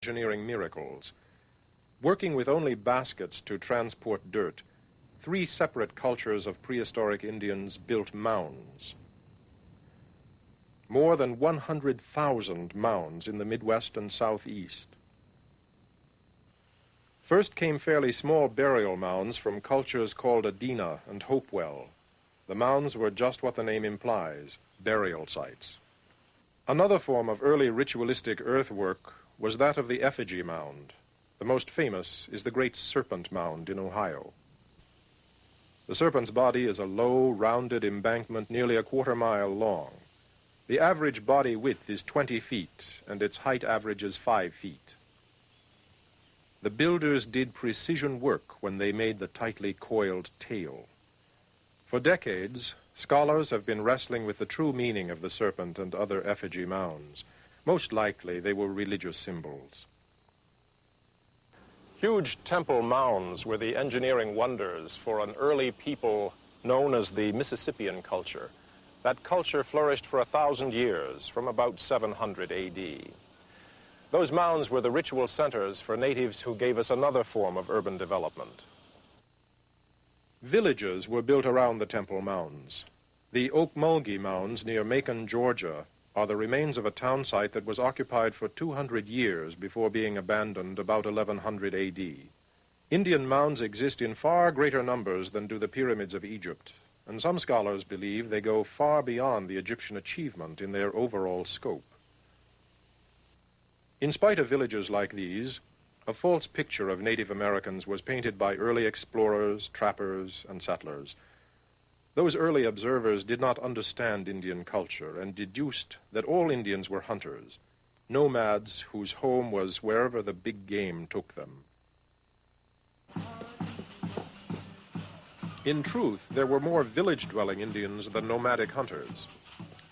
engineering miracles. Working with only baskets to transport dirt, 3 separate cultures of prehistoric Indians built mounds. More than 100,000 mounds in the Midwest and Southeast. First came fairly small burial mounds from cultures called Adena and Hopewell. The mounds were just what the name implies, burial sites. Another form of early ritualistic earthwork was that of the effigy mound. The most famous is the Great Serpent Mound in Ohio. The serpent's body is a low, rounded embankment nearly a quarter-mile long. The average body width is 20 feet, and its height averages 5 feet. The builders did precision work when they made the tightly coiled tail. For decades, scholars have been wrestling with the true meaning of the serpent and other effigy mounds. Most likely, they were religious symbols. Huge temple mounds were the engineering wonders for an early people known as the Mississippian culture. That culture flourished for 1,000 years, from about 700 AD. Those mounds were the ritual centers for natives who gave us another form of urban development. Villages were built around the temple mounds. The Okmulgee Mounds near Macon, Georgia, are the remains of a town site that was occupied for 200 years before being abandoned about 1100 AD. Indian mounds exist in far greater numbers than do the pyramids of Egypt, and some scholars believe they go far beyond the Egyptian achievement in their overall scope. In spite of villages like these, a false picture of Native Americans was painted by early explorers, trappers, and settlers. Those early observers did not understand Indian culture and deduced that all Indians were hunters, nomads whose home was wherever the big game took them. In truth, there were more village-dwelling Indians than nomadic hunters.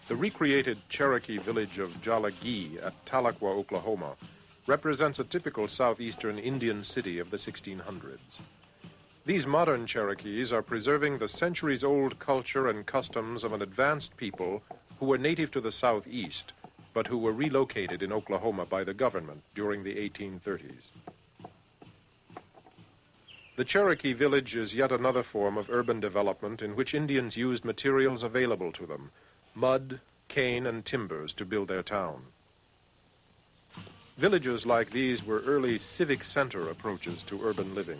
The recreated Cherokee village of Jalagee at Tahlequah, Oklahoma, represents a typical southeastern Indian city of the 1600s. These modern Cherokees are preserving the centuries-old culture and customs of an advanced people who were native to the southeast, but who were relocated in Oklahoma by the government during the 1830s. The Cherokee village is yet another form of urban development in which Indians used materials available to them, mud, cane, and timbers to build their town. Villages like these were early civic center approaches to urban living.